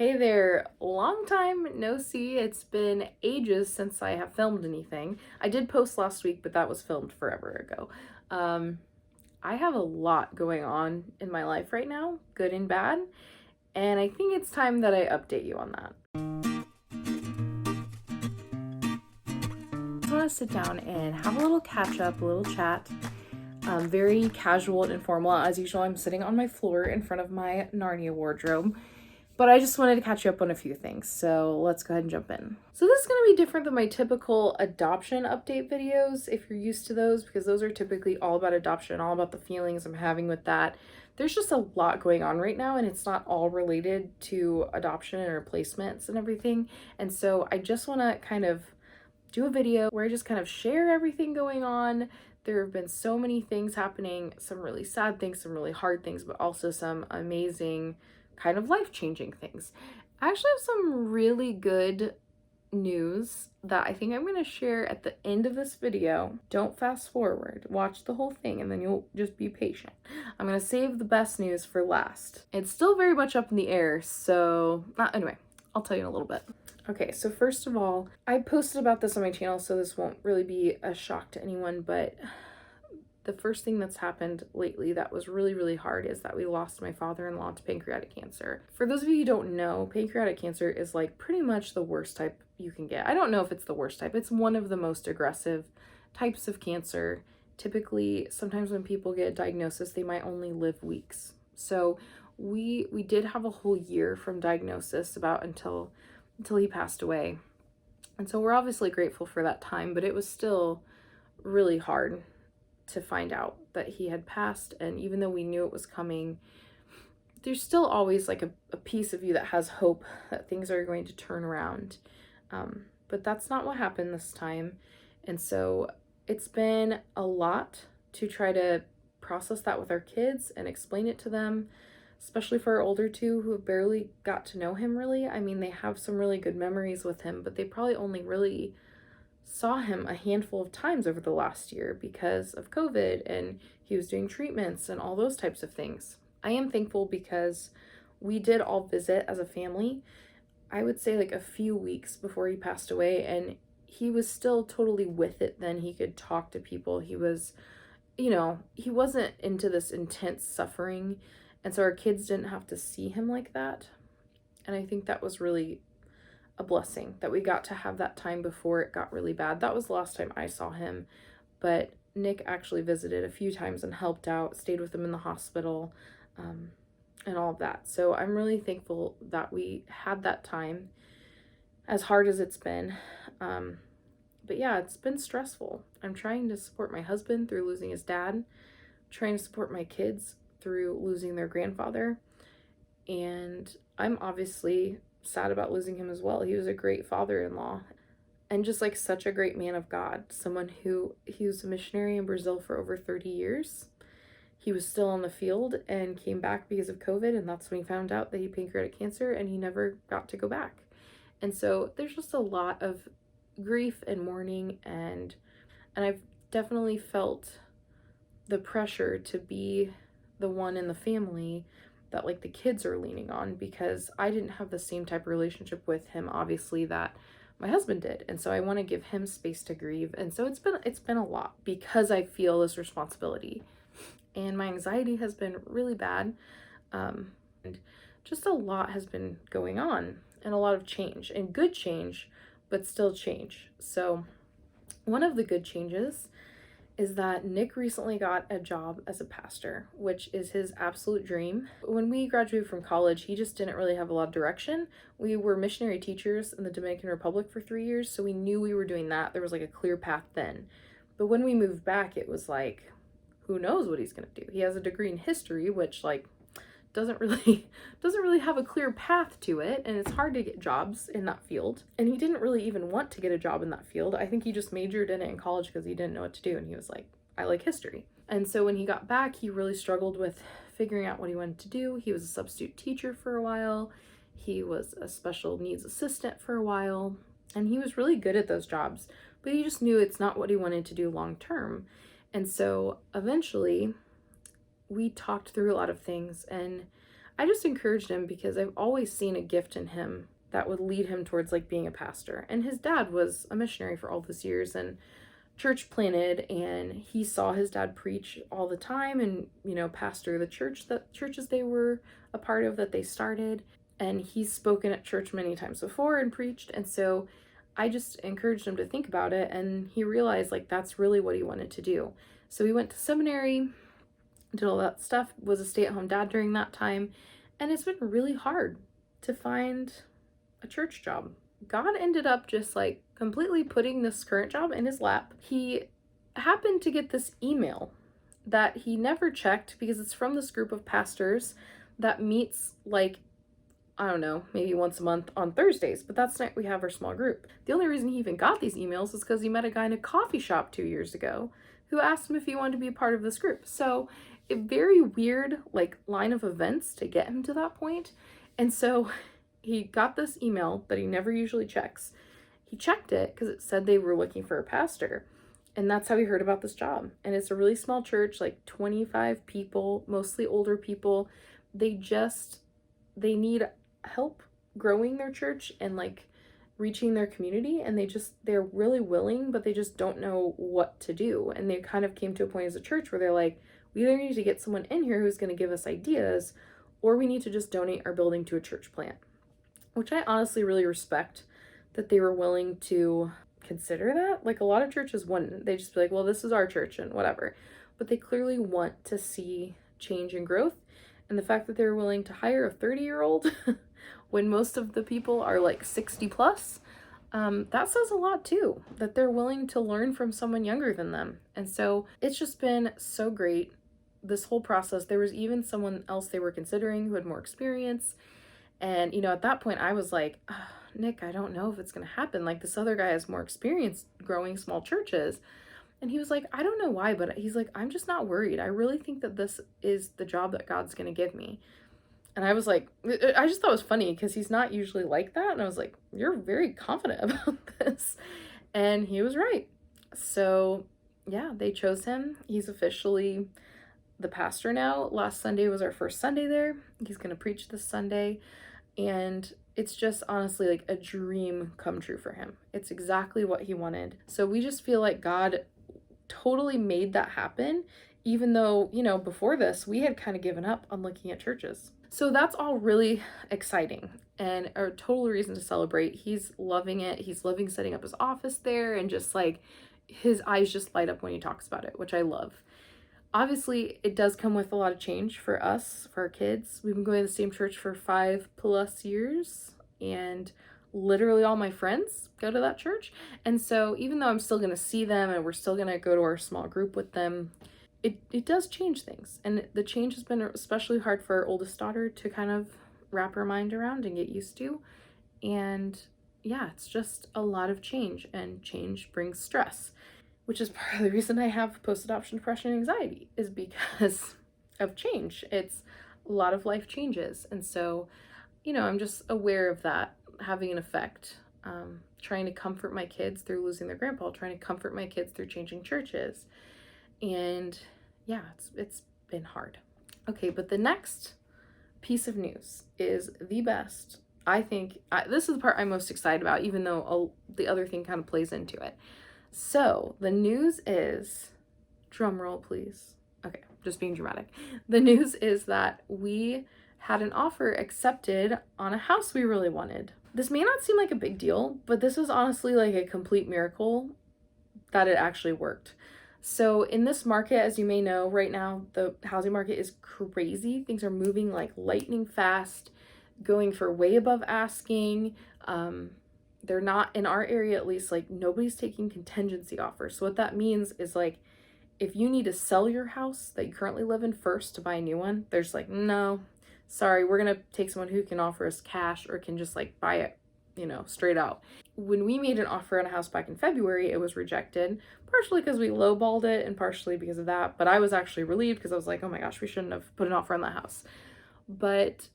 Hey there, long time no see. It's been ages since I have filmed anything. I did post last week, but that was filmed forever ago. Um, I have a lot going on in my life right now, good and bad, and I think it's time that I update you on that. I just want to sit down and have a little catch up, a little chat. Very casual and informal. As usual, I'm sitting on my floor in front of my Narnia wardrobe. But I just wanted to catch you up on a few things, so let's go ahead and jump in. So this is going to be different than my typical adoption update videos, if you're used to those, because those are typically all about adoption, all about the feelings I'm having with that. There's just a lot going on right now, and it's not all related to adoption and replacements and everything. And so I just want to kind of do a video where I just kind of share everything going on. There have been so many things happening, some really sad things, some really hard things, but also some amazing kind of life-changing things. I actually have some really good news that I think I'm going to share at the end of this video. Don't fast forward, watch the whole thing, and then you'll just be patient. I'm going to save the best news for last. It's still very much up in the air, so anyway, I'll tell you in a little bit. Okay, so first of all, I posted about this on my channel, so this won't really be a shock to anyone, but the first thing that's happened lately that was really, really hard is that we lost my father-in-law to pancreatic cancer. For those of you who don't know, pancreatic cancer is like pretty much the worst type you can get. I don't know if it's the worst type. It's one of the most aggressive types of cancer. Typically, sometimes when people get a diagnosis, they might only live weeks. So we did have a whole year from diagnosis about until he passed away. And so we're obviously grateful for that time, but it was still really hard to find out that he had passed. And even though we knew it was coming, there's still always like a piece of you that has hope that things are going to turn around. But that's not what happened this time. And so it's been a lot to try to process that with our kids and explain it to them, especially for our older two who have barely got to know him really. I mean, they have some really good memories with him, but they probably only really saw him a handful of times over the last year because of COVID, and he was doing treatments and all those types of things. I am thankful because we did all visit as a family, I would say like a few weeks before he passed away, and he was still totally with it then. He could talk to people. He was, he wasn't into this intense suffering, and so our kids didn't have to see him like that. And I think that was really a blessing that we got to have that time before it got really bad. That was the last time I saw him, but Nick actually visited a few times and helped out, stayed with him in the hospital, and all of that. So I'm really thankful that we had that time, as hard as it's been. But yeah, it's been stressful. I'm trying to support my husband through losing his dad, trying to support my kids through losing their grandfather, and I'm obviously sad about losing him as well. He was a great father-in-law and just like such a great man of God, someone he was a missionary in Brazil for over 30 years. He was still on the field and came back because of COVID, and that's when he found out that he had pancreatic cancer, and he never got to go back. And so there's just a lot of grief and mourning, and I've definitely felt the pressure to be the one in the family that like the kids are leaning on, because I didn't have the same type of relationship with him obviously that my husband did, and so I want to give him space to grieve. And so it's been a lot because I feel this responsibility, and my anxiety has been really bad, and just a lot has been going on, and a lot of change, and good change, but still change. So one of the good changes is that Nick recently got a job as a pastor, which is his absolute dream. When we graduated from college, he just didn't really have a lot of direction. We were missionary teachers in the Dominican Republic for 3 years, so we knew we were doing that. There was like a clear path then. But when we moved back, it was like, who knows what he's going to do? He has a degree in history, which like doesn't really have a clear path to it, and it's hard to get jobs in that field. And he didn't really even want to get a job in that field. I think he just majored in it in college because he didn't know what to do, and he was like, I like history. And so when he got back, he really struggled with figuring out what he wanted to do. He was a substitute teacher for a while. He was a special needs assistant for a while, and he was really good at those jobs, but he just knew it's not what he wanted to do long term. And so eventually we talked through a lot of things, and I just encouraged him because I've always seen a gift in him that would lead him towards like being a pastor. And his dad was a missionary for all those years and church planted, and he saw his dad preach all the time and, pastor the churches they were a part of that they started. And he's spoken at church many times before and preached. And so I just encouraged him to think about it, and he realized like that's really what he wanted to do. So he went to seminary, did all that stuff, was a stay-at-home dad during that time, and it's been really hard to find a church job. God ended up just like completely putting this current job in his lap. He happened to get this email that he never checked because it's from this group of pastors that meets like, I don't know, maybe once a month on Thursdays, but that's night we have our small group. The only reason he even got these emails is because he met a guy in a coffee shop 2 years ago who asked him if he wanted to be a part of this group. So a very weird like line of events to get him to that point. And so he got this email that he never usually checks. He checked it because it said they were looking for a pastor. And that's how he heard about this job. And it's a really small church, like 25 people, mostly older people. They need help growing their church and like reaching their community. And they're really willing, but they just don't know what to do. And they kind of came to a point as a church where they're like, we either need to get someone in here who's going to give us ideas, or we need to just donate our building to a church plant. Which I honestly really respect that they were willing to consider that. Like a lot of churches wouldn't. They just be like, well, this is our church and whatever. But they clearly want to see change and growth. And the fact that they were willing to hire a 30-year-old when most of the people are like 60 plus, that says a lot too, that they're willing to learn from someone younger than them. And so it's just been so great, this whole process. There was even someone else they were considering who had more experience. And, at that point I was like, Nick, I don't know if it's going to happen. Like this other guy has more experience growing small churches. And he was like, I don't know why, but he's like, I'm just not worried. I really think that this is the job that God's going to give me. And I was like, I just thought it was funny because he's not usually like that. And I was like, you're very confident about this. And he was right. So yeah, they chose him. He's officially the pastor now. Last Sunday was our first Sunday there. He's going to preach this Sunday. And it's just honestly like a dream come true for him. It's exactly what he wanted. So we just feel like God totally made that happen, even though, before this, we had kind of given up on looking at churches. So that's all really exciting and a total reason to celebrate. He's loving it. He's loving setting up his office there, and just like his eyes just light up when he talks about it, which I love. Obviously, it does come with a lot of change for us, for our kids. We've been going to the same church for 5+ years, and literally all my friends go to that church. And so even though I'm still going to see them and we're still going to go to our small group with them, it does change things. And the change has been especially hard for our oldest daughter to kind of wrap her mind around and get used to. And yeah, it's just a lot of change, and change brings stress, which is part of the reason I have post-adoption depression and anxiety, is because of change. It's a lot of life changes. And so, I'm just aware of that having an effect. Trying to comfort my kids through losing their grandpa, trying to comfort my kids through changing churches. And yeah, it's been hard. Okay, but the next piece of news is the best. I think this is the part I'm most excited about, even though the other thing kind of plays into it. So the news is, drum roll please. Okay, just being dramatic. The news is that we had an offer accepted on a house we really wanted. This may not seem like a big deal, but this was honestly like a complete miracle that it actually worked. So in this market, as you may know, right now, the housing market is crazy. Things are moving like lightning fast, going for way above asking. They're not, in our area at least, like nobody's taking contingency offers. So what that means is like, if you need to sell your house that you currently live in first to buy a new one, there's like, no, sorry, we're going to take someone who can offer us cash or can just like buy it, straight out. When we made an offer on a house back in February, it was rejected, partially because we lowballed it and partially because of that. But I was actually relieved because I was like, oh my gosh, we shouldn't have put an offer on that house. But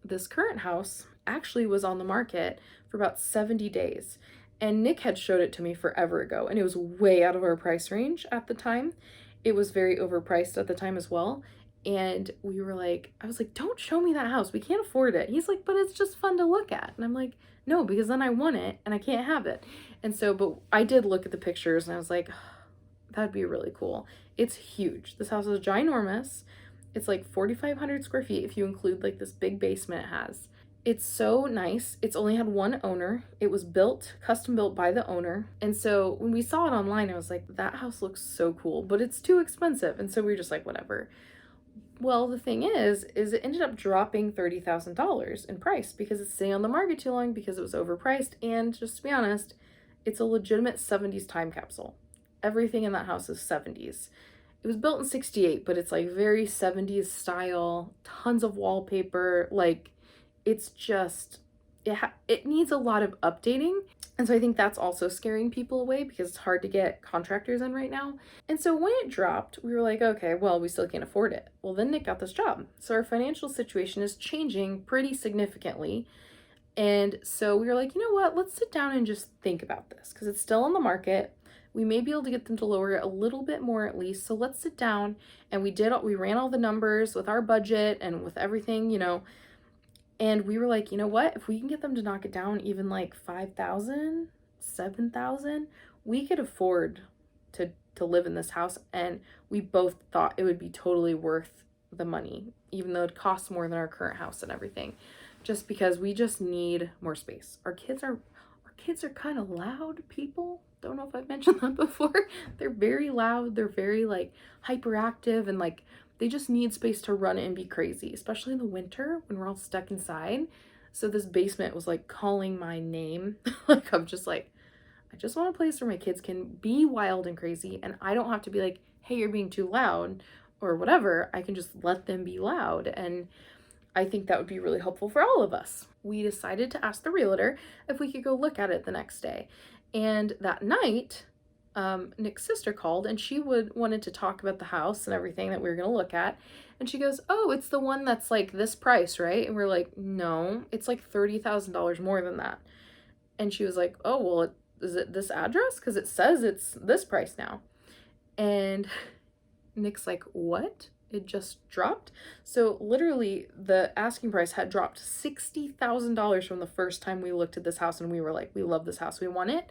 this current house actually was on the market for about 70 days. And Nick had showed it to me forever ago, and it was way out of our price range at the time. It was very overpriced at the time as well. And we were like, I was like, don't show me that house. We can't afford it. He's like, but it's just fun to look at. And I'm like, no, because then I want it and I can't have it. And so, but I did look at the pictures and I was like, that'd be really cool. It's huge. This house is ginormous. It's like 4,500 square feet if you include like this big basement it has. It's so nice. It's only had one owner. It was built, custom built by the owner. And so when we saw it online, I was like, that house looks so cool, but it's too expensive. And so we were just like, whatever. Well, the thing is it ended up dropping $30,000 in price because it's staying on the market too long because it was overpriced. And just to be honest, it's a legitimate 70s time capsule. Everything in that house is 70s. It was built in 68, but it's like very 70s style, tons of wallpaper. Like, it's just, it needs a lot of updating. And so I think that's also scaring people away because it's hard to get contractors in right now. And so when it dropped, we were like, okay, well, we still can't afford it. Well, then Nick got this job. So our financial situation is changing pretty significantly. And so we were like, you know what, let's sit down and just think about this because it's still on the market. We may be able to get them to lower it a little bit more at least. So let's sit down, and we ran all the numbers with our budget and with everything, you know. And we were like, you know what? If we can get them to knock it down even like 5,000, 7,000, we could afford to live in this house. And we both thought it would be totally worth the money, even though it costs more than our current house and everything, just because we just need more space. Our kids are kind of loud people. Don't know if I've mentioned that before. They're very loud. They're very like hyperactive, and like they just need space to run and be crazy, especially in the winter when we're all stuck inside. So this basement was like calling my name. Like, I'm just like, I just want a place where my kids can be wild and crazy, and I don't have to be like, hey, you're being too loud or whatever. I can just let them be loud. And I think that would be really helpful for all of us. We decided to ask the realtor if we could go look at it the next day. And that night, Nick's sister called, and she wanted to talk about the house and everything that we were going to look at. And she goes, oh, it's the one that's like this price, right? And we're like, no, it's like $30,000 more than that. And she was like, oh, well, is it this address? Because it says it's this price now. And Nick's like, what? It just dropped? So literally the asking price had dropped $60,000 from the first time we looked at this house, and we were like, we love this house, we want it.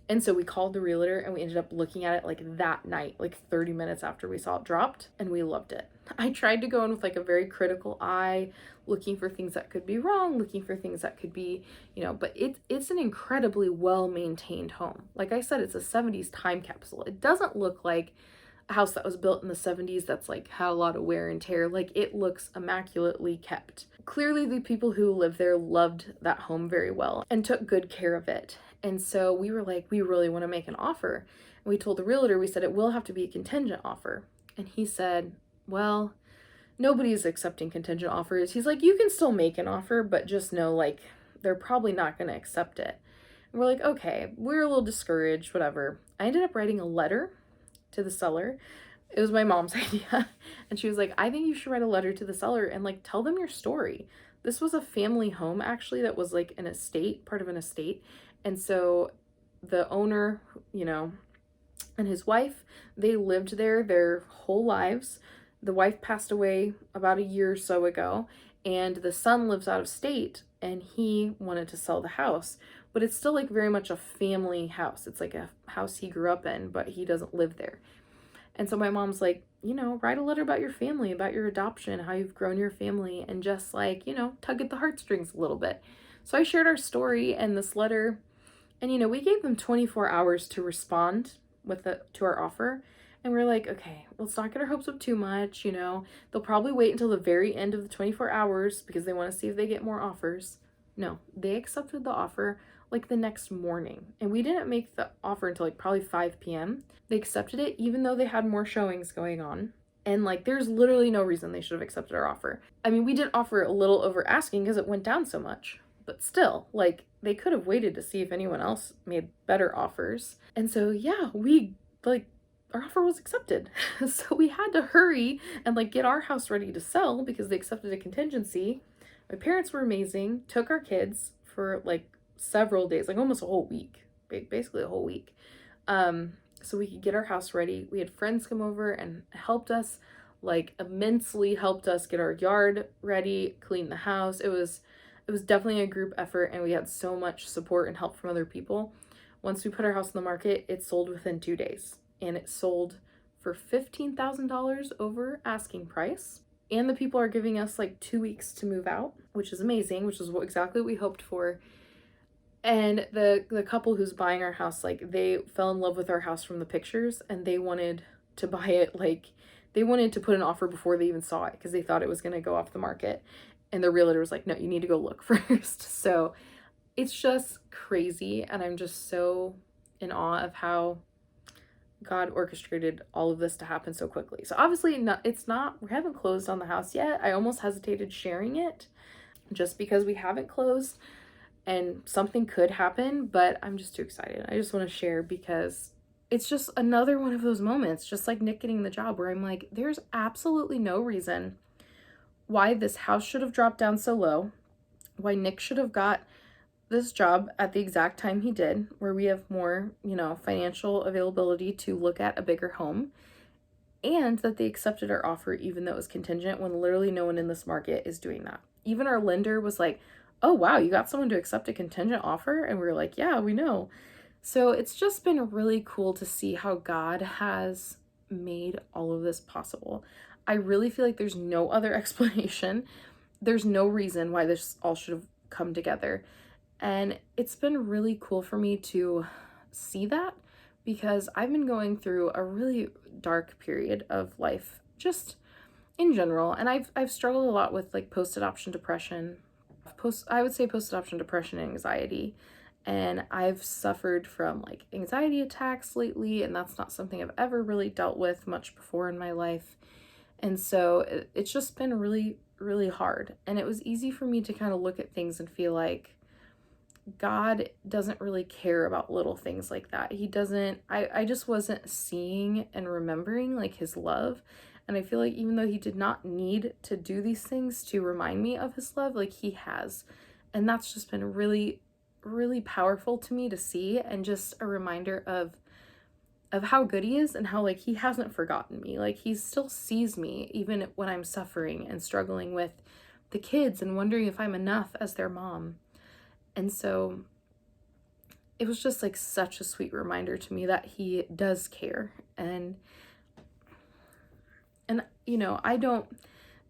And so we called the realtor, and we ended up looking at it like that night, like 30 minutes after we saw it dropped, and we loved it. I tried to go in with like a very critical eye, looking for things that could be wrong, looking for things that could be, you know, but it's an incredibly well-maintained home. Like I said, it's a 70s time capsule. It doesn't look like a house that was built in the 70s that's like had a lot of wear and tear. Like, it looks immaculately kept. Clearly the people who lived there loved that home very well and took good care of it. And so we were like, we really want to make an offer. And we told the realtor, we said, it will have to be a contingent offer. And he said, well, nobody's accepting contingent offers. He's like, you can still make an offer, but just know, like, they're probably not going to accept it. And we're like, okay, we're a little discouraged, whatever. I ended up writing a letter to the seller. It was my mom's idea. And she was like, I think you should write a letter to the seller and like tell them your story. This was a family home actually that was like an estate, part of an estate. And so the owner, you know, and his wife, they lived there their whole lives. The wife passed away about a year or so ago, and the son lives out of state, and he wanted to sell the house. But it's still like very much a family house. It's like a house he grew up in, but he doesn't live there. And so my mom's like, you know, write a letter about your family, about your adoption, how you've grown your family, and just like, you know, tug at the heartstrings a little bit. So I shared our story and this letter, and, you know, we gave them 24 hours to respond to our offer. And we're like, okay, let's not get our hopes up too much. You know, they'll probably wait until the very end of the 24 hours because they want to see if they get more offers. No, they accepted the offer like the next morning. And we didn't make the offer until like probably 5 p.m. They accepted it even though they had more showings going on. And like, there's literally no reason they should have accepted our offer. I mean, we did offer a little over asking because it went down so much. But still, like, they could have waited to see if anyone else made better offers. And so, yeah, our offer was accepted. So we had to hurry and like get our house ready to sell because they accepted a contingency. My parents were amazing, took our kids for like several days, like almost a whole week, basically a whole week. So we could get our house ready. We had friends come over and helped us like immensely helped us get our yard ready, clean the house. It was definitely a group effort, and we had so much support and help from other people. Once we put our house on the market, it sold within 2 days, and it sold for $15,000 over asking price. And the people are giving us like 2 weeks to move out, which is amazing, which is exactly what we hoped for. And the couple who's buying our house, like, they fell in love with our house from the pictures, and they wanted to buy it, like, they wanted to put an offer before they even saw it because they thought it was going to go off the market. And the realtor was like, no, you need to go look first. So it's just crazy, and I'm just so in awe of how God orchestrated all of this to happen so quickly. So obviously, we haven't closed on the house yet. I almost hesitated sharing it just because we haven't closed and something could happen, but I'm just too excited. I just want to share because it's just another one of those moments, just like Nick getting the job, where I'm like, there's absolutely no reason why this house should have dropped down so low, why Nick should have got this job at the exact time he did, where we have more, financial availability to look at a bigger home, and that they accepted our offer even though it was contingent, when literally no one in this market is doing that. Even our lender was like, oh wow, you got someone to accept a contingent offer? And we were like, yeah, we know. So it's just been really cool to see how God has made all of this possible. I really feel like there's no other explanation. There's no reason why this all should have come together. And it's been really cool for me to see that, because I've been going through a really dark period of life, just in general. And I've struggled a lot with like post-adoption depression, post-adoption depression and anxiety. And I've suffered from like anxiety attacks lately, and that's not something I've ever really dealt with much before in my life. And so it's just been really, really hard. And it was easy for me to kind of look at things and feel like God doesn't really care about little things like that. He doesn't, I just wasn't seeing and remembering like his love. And I feel like even though he did not need to do these things to remind me of his love, like he has. And that's just been really, really powerful to me to see, and just a reminder of how good he is, and how like he hasn't forgotten me. Like he still sees me even when I'm suffering and struggling with the kids and wondering if I'm enough as their mom. And so it was just like such a sweet reminder to me that he does care. And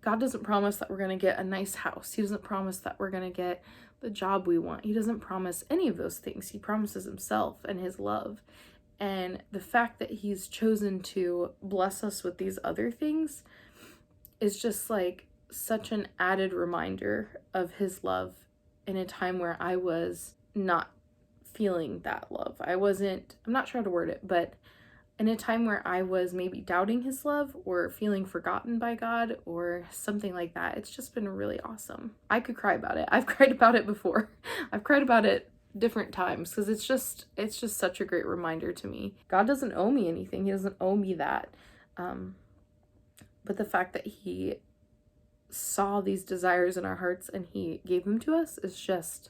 God doesn't promise that we're going to get a nice house. He doesn't promise that we're going to get the job we want. He doesn't promise any of those things. He promises himself and his love. And the fact that he's chosen to bless us with these other things is just like such an added reminder of his love in a time where I was not feeling that love. I'm not sure how to word it, but in a time where I was maybe doubting his love or feeling forgotten by God or something like that. It's just been really awesome. I could cry about it. I've cried about it before. I've cried about it different times, because it's just such a great reminder to me. God doesn't owe me anything. He doesn't owe me that. But the fact that he saw these desires in our hearts and he gave them to us is just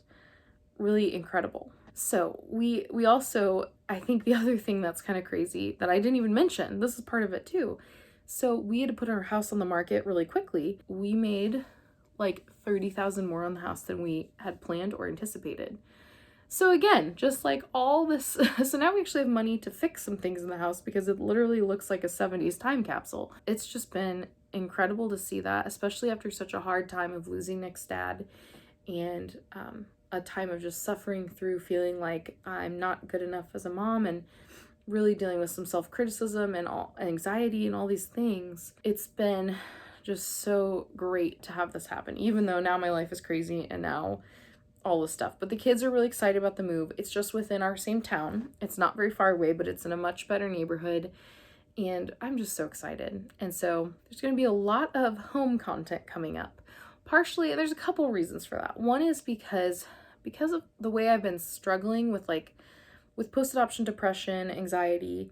really incredible. So we also, I think the other thing that's kind of crazy that I didn't even mention, this is part of it too. So we had to put our house on the market really quickly. We made like $30,000 more on the house than we had planned or anticipated. So again, just like all this, so now we actually have money to fix some things in the house, because it literally looks like a 70s time capsule. It's just been incredible to see that, especially after such a hard time of losing Nick's dad, and a time of just suffering through feeling like I'm not good enough as a mom, and really dealing with some self-criticism and all anxiety and all these things. It's been just so great to have this happen, even though now my life is crazy and now all this stuff. But the kids are really excited about the move. It's just within our same town. It's not very far away, but it's in a much better neighborhood. And I'm just so excited. And so there's going to be a lot of home content coming up. Partially, there's a couple reasons for that. One is because of the way I've been struggling with post-adoption depression, anxiety.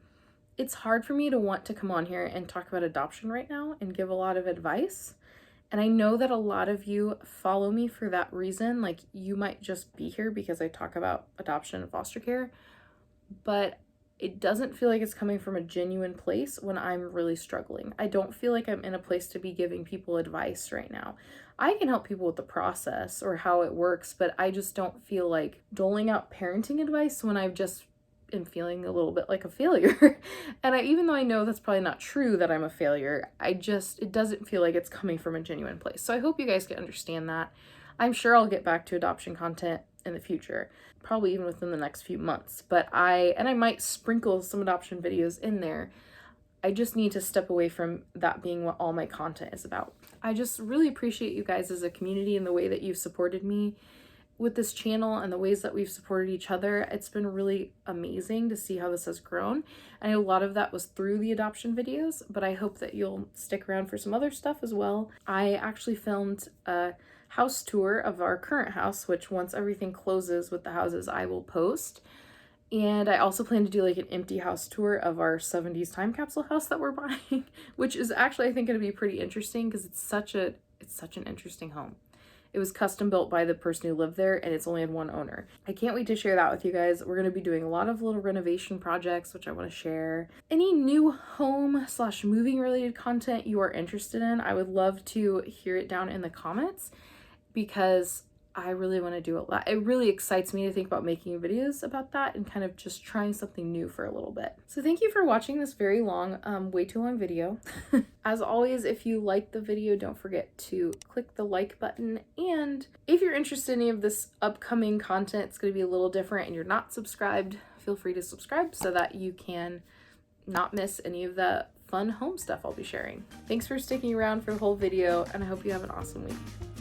It's hard for me to want to come on here and talk about adoption right now and give a lot of advice. And I know that a lot of you follow me for that reason. Like, you might just be here because I talk about adoption and foster care. But it doesn't feel like it's coming from a genuine place when I'm really struggling. I don't feel like I'm in a place to be giving people advice right now. I can help people with the process or how it works, but I just don't feel like doling out parenting advice when I've just am feeling a little bit like a failure. And even though I know that's probably not true that I'm a failure, it doesn't feel like it's coming from a genuine place. So I hope you guys can understand that. I'm sure I'll get back to adoption content in the future, probably even within the next few months, but I might sprinkle some adoption videos in there. I just need to step away from that being what all my content is about. I just really appreciate you guys as a community and the way that you've supported me with this channel and the ways that we've supported each other. It's been really amazing to see how this has grown. I know a lot of that was through the adoption videos, but I hope that you'll stick around for some other stuff as well. I actually filmed a house tour of our current house, which once everything closes with the houses, I will post. And I also plan to do like an empty house tour of our 70s time capsule house that we're buying, which is actually, I think, going to be pretty interesting because it's such an interesting home. It was custom built by the person who lived there, and it's only had one owner. I can't wait to share that with you guys. We're going to be doing a lot of little renovation projects, which I want to share. Any new home/moving related content you are interested in, I would love to hear it down in the comments, because I really want to do a lot. It really excites me to think about making videos about that and kind of just trying something new for a little bit. So thank you for watching this very long, way too long video. As always, if you liked the video, don't forget to click the like button. And if you're interested in any of this upcoming content, it's going to be a little different and you're not subscribed, feel free to subscribe so that you can not miss any of the fun home stuff I'll be sharing. Thanks for sticking around for the whole video, and I hope you have an awesome week.